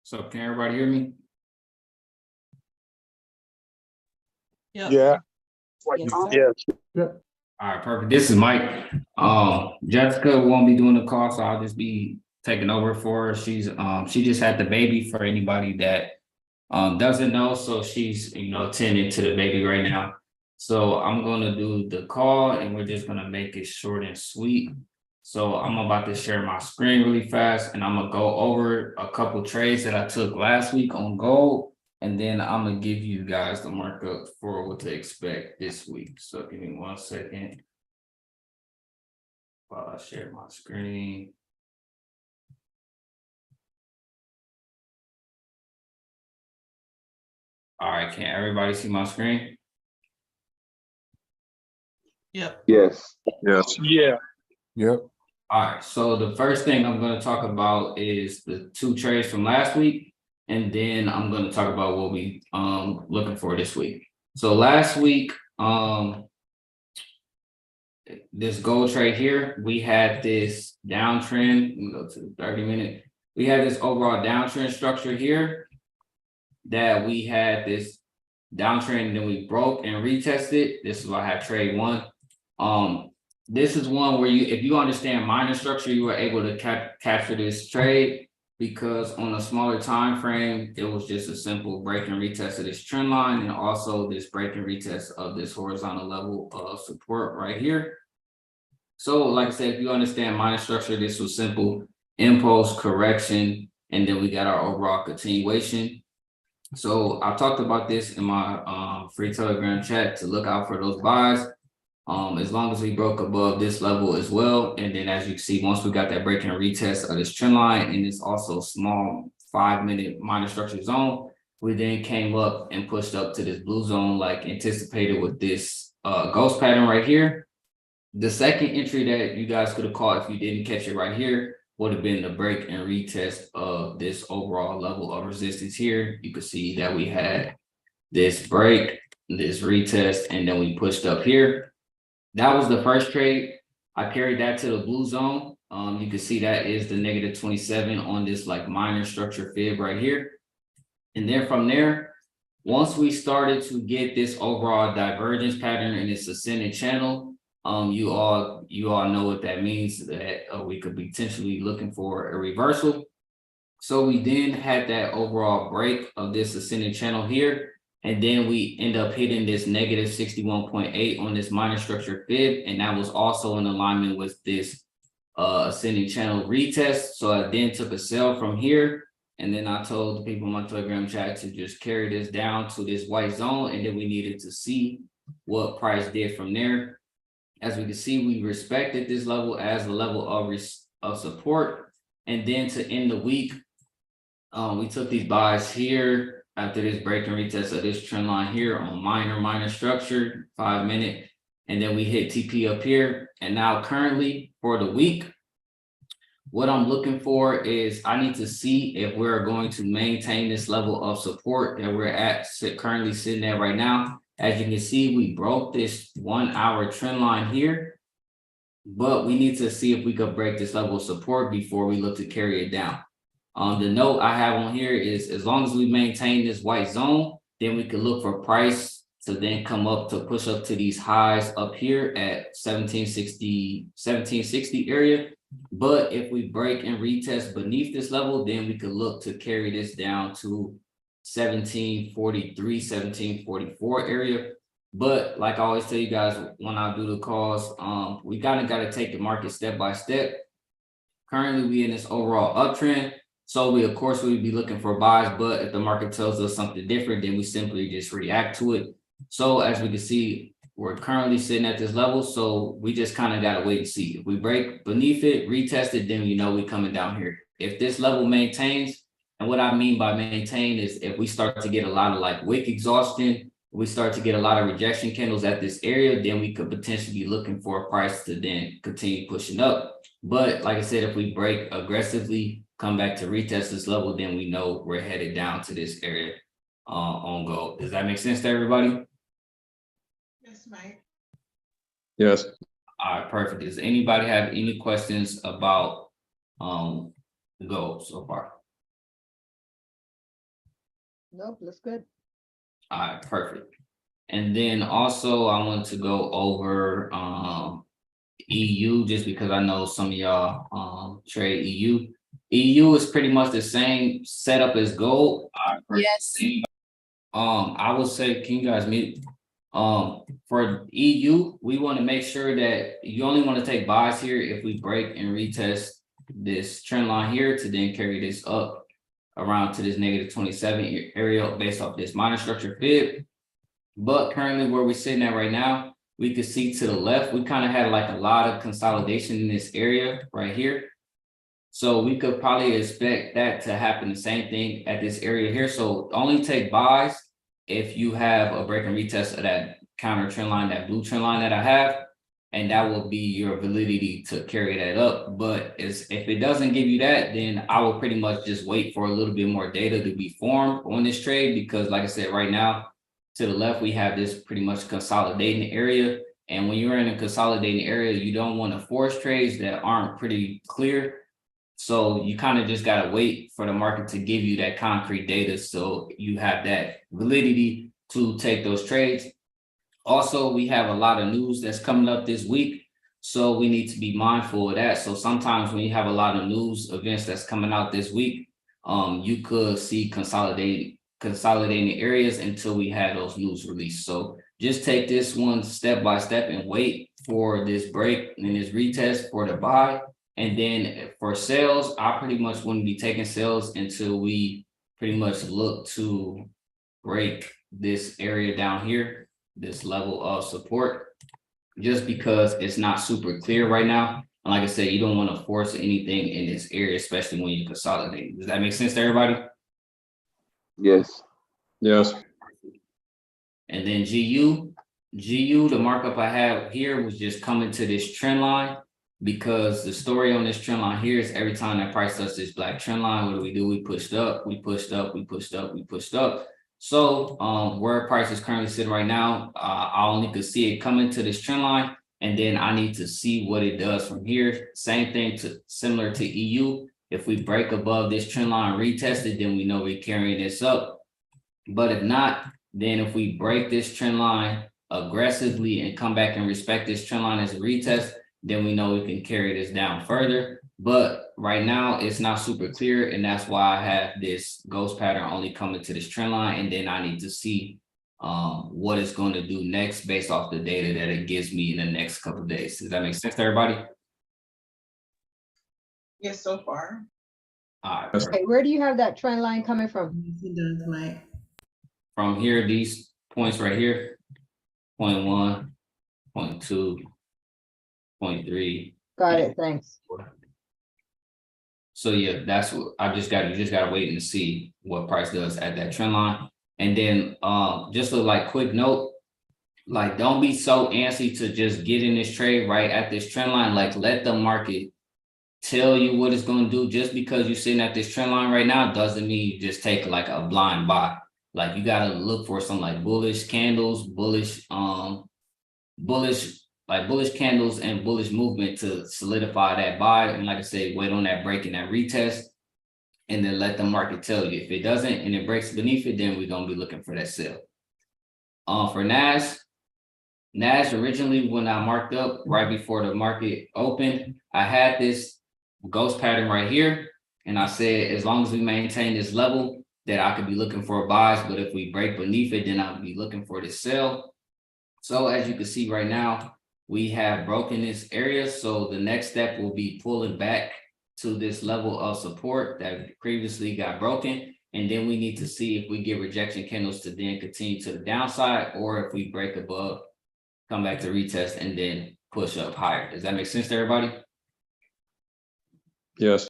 So can everybody hear me? Yep. Yeah. Yes, sir. Yeah. All right, perfect. This is Mike. Jessica won't be doing the call, so I'll just be taking over for her. She's she just had the baby, for anybody that doesn't know. So she's tending to the baby right now. So I'm gonna do the call and we're just gonna make it short and sweet. So I'm about to share my screen really fast and I'm gonna go over a couple trades that I took last week on gold. And then I'm gonna give you guys the markup for what to expect this week. So give me 1 second while I share my screen. All right, can everybody see my screen? Yep. Yes. Yes. Yeah. Yep. All right, so the first thing I'm going to talk about is the 2 trades from last week, and then I'm going to talk about what we looking for this week. So last week, this gold trade here, we had this downtrend. Let me go to the 30-minute. We had this overall downtrend structure here that we had this downtrend, and then we broke and retested. This is why I have trade 1. This is one where if you understand minor structure, you were able to capture this trade, because on a smaller time frame, it was just a simple break and retest of this trend line, and also this break and retest of this horizontal level of support right here. So like I said, if you understand minor structure, this was simple impulse, correction, and then we got our overall continuation. So I talked about this in my free Telegram chat to look out for those buys. As long as we broke above this level as well. And then as you can see, once we got that break and retest of this trend line, and it's also small 5-minute minor structure zone, we then came up and pushed up to this blue zone like anticipated with this ghost pattern right here. The second entry that you guys could have caught if you didn't catch it right here would have been the break and retest of this overall level of resistance here. You could see that we had this break, this retest, and then we pushed up here. That was the first trade. I carried that to the blue zone. You can see that is the -27 on this like minor structure fib right here. And then from there, once we started to get this overall divergence pattern in this ascending channel, you all know what that means, that we could be potentially looking for a reversal. So we then had that overall break of this ascending channel here. And then we end up hitting this -61.8 on this minor structure fib. And that was also in alignment with this ascending channel retest. So I then took a sell from here. And then I told the people in my Telegram chat to just carry this down to this white zone. And then we needed to see what price did from there. As we can see, we respected this level as a level of support. And then to end the week, we took these buys here after this break and retest of this trend line here on minor structure 5-minute, and then we hit TP up here. And now currently for the week, what I'm looking for is I need to see if we're going to maintain this level of support that we're at currently sitting at right now. As you can see, we broke this 1-hour trend line here, but we need to see if we could break this level of support before we look to carry it down. The note I have on here is as long as we maintain this white zone, then we can look for price to then come up to push up to these highs up here at 1760 area. But if we break and retest beneath this level, then we could look to carry this down to 1743, 1744 area. But like I always tell you guys when I do the calls, we kind of got to take the market step by step. Currently, we in this overall uptrend. So we, of course, we'd be looking for buys, but if the market tells us something different, then we simply just react to it. So as we can see, we're currently sitting at this level. So we just kind of got to wait and see. If we break beneath it, retest it, then we coming down here. If this level maintains, and what I mean by maintain is if we start to get a lot of like wick exhaustion, we start to get a lot of rejection candles at this area, then we could potentially be looking for a price to then continue pushing up. But like I said, if we break aggressively, come back to retest this level, then we know we're headed down to this area on gold. Does that make sense to everybody? Yes, Mike. Yes. All right, perfect. Does anybody have any questions about the gold so far? Nope, looks good. All right, perfect. And then also I want to go over EU just because I know some of y'all trade EU. EU is pretty much the same setup as gold. Yes. I would say, can you guys mute? For EU, we want to make sure that you only want to take buys here if we break and retest this trend line here to then carry this up around to this -27 area based off this minor structure fib. But currently where we're sitting at right now, we could see to the left, we kind of had like a lot of consolidation in this area right here. So we could probably expect that to happen the same thing at this area here. So only take buys if you have a break and retest of that counter trend line, that blue trend line that I have, and that will be your validity to carry that up. But if it doesn't give you that, then I will pretty much just wait for a little bit more data to be formed on this trade, because like I said, right now, to the left, we have this pretty much consolidating area. And when you're in a consolidating area, you don't want to force trades that aren't pretty clear. So you kind of just got to wait for the market to give you that concrete data, so you have that validity to take those trades. Also, we have a lot of news that's coming up this week, so we need to be mindful of that. So sometimes when you have a lot of news events that's coming out this week, you could see consolidating areas until we have those news released. So just take this one step by step and wait for this break and this retest for the buy. And then for sales, I pretty much wouldn't be taking sales until we pretty much look to break this area down here, this level of support, just because it's not super clear right now. And like I said, you don't want to force anything in this area, especially when you consolidate. Does that make sense to everybody? Yes. Yes. And then GU, the markup I have here was just coming to this trend line, because the story on this trend line here is every time that price touches this black trend line, what do? We pushed up, we pushed up, we pushed up, we pushed up. So where price is currently sitting right now, I only could see it coming to this trend line, and then I need to see what it does from here. Same thing similar to EU. If we break above this trend line retest it, then we know we're carrying this up. But if not, then if we break this trend line aggressively and come back and respect this trend line as a retest, then we know we can carry this down further. But right now it's not super clear, and that's why I have this ghost pattern only coming to this trend line, and then I need to see what it's going to do next based off the data that it gives me in the next couple of days. Does that make sense to everybody? Yes, so far. All right, Yes. perfect. Okay, where do you have that trend line coming from? He does, Mike. From here, these points right here, 0.1, 0.2, 0.3. Got it, thanks. So yeah, that's what you just gotta wait and see what price does at that trend line. And then just a like quick note, like don't be so antsy to just get in this trade right at this trend line. Like let the market tell you what it's going to do. Just because you're sitting at this trend line right now doesn't mean you just take like a blind buy. Like you got to look for some like bullish candles, bullish candles and bullish movement to solidify that buy. And like I say, wait on that break and that retest, and then let the market tell you. If it doesn't and it breaks beneath it, then we're going to be looking for that sell. For NAS originally, when I marked up right before the market opened, I had this ghost pattern right here. And I said, as long as we maintain this level, that I could be looking for buys. But if we break beneath it, then I'll be looking for this sell. So as you can see right now, we have broken this area. So the next step will be pulling back to this level of support that previously got broken. And then we need to see if we get rejection candles to then continue to the downside, or if we break above, come back to retest and then push up higher. Does that make sense to everybody? Yes.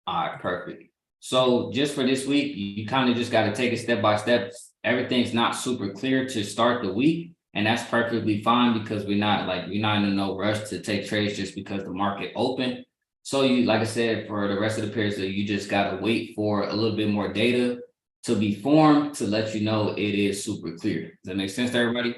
All right, perfect. So just for this week, you kind of just got to take it step by step. Everything's not super clear to start the week, and that's perfectly fine, because we're not in no rush to take trades just because the market opened. So you, like I said, for the rest of the period, so you just got to wait for a little bit more data to be formed to let you know it is super clear. Does that make sense to everybody?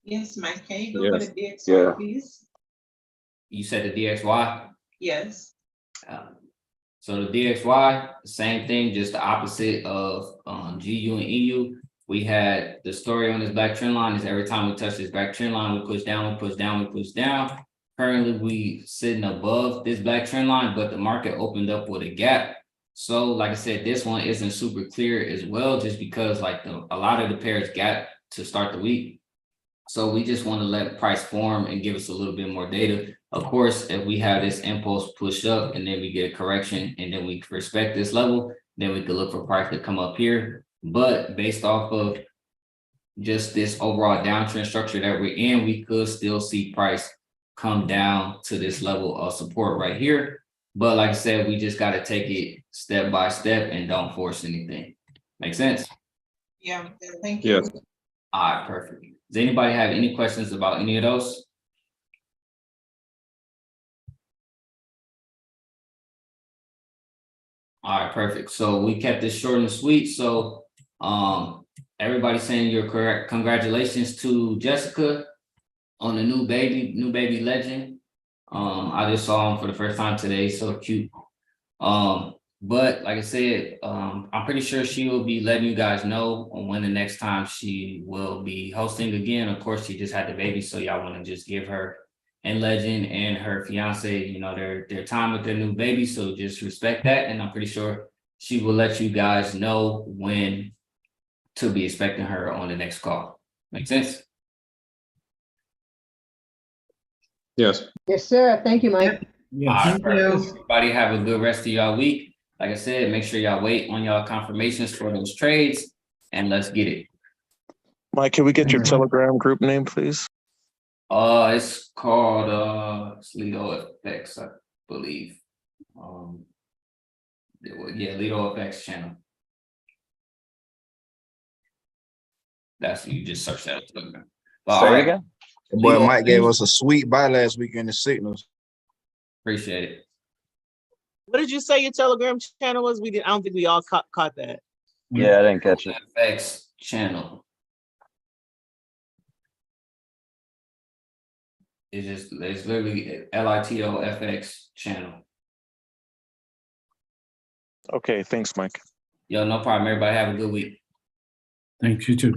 Yes, Mike, can you go over Yes. the DXY, Yeah. please? You said the DXY. Yes. So the DXY, same thing, just the opposite of GU and EU. We had the story on this black trend line is every time we touch this black trend line, we push down, we push down, we push down. Currently, we sitting above this black trend line, but the market opened up with a gap. So like I said, this one isn't super clear as well, just because like a lot of the pairs gap to start the week. So we just want to let price form and give us a little bit more data. Of course, if we have this impulse push up and then we get a correction and then we respect this level, then we could look for price to come up here. But based off of just this overall downtrend structure that we're in, we could still see price come down to this level of support right here. But like I said, we just got to take it step by step and don't force anything. Make sense? Yeah, thank you. Yes. All right, perfect. Does anybody have any questions about any of those? All right, perfect. So we kept this short and sweet. So everybody's saying you're correct. Congratulations to Jessica on the new baby legend. I just saw him for the first time today, so cute. But like I said, I'm pretty sure she will be letting you guys know on when the next time she will be hosting again. Of course, she just had the baby, so y'all want to just give her and Legend and her fiance, you know, their time with their new baby. So just respect that, and I'm pretty sure she will let you guys know when to be expecting her on the next call. Make sense? Yes. Yes, sir. Thank you, Mike. All right, Thank perfect. you. Everybody have a good rest of y'all week. Like I said, make sure y'all wait on y'all confirmations for those trades, and let's get it. Mike, can we get your Telegram group name, please? It's called Lido FX, I believe. Yeah, Lido FX channel. That's, you just search that. All right, Again? Boy, Leo, Mike gave us a sweet buy last week in the signals. appreciate it. What did you say your Telegram channel was? I don't think we all caught that. Yeah, I didn't catch it. FX channel. It's literally LITO FX channel. Okay, thanks, Mike. Yo, no problem. Everybody have a good week. Thank you too.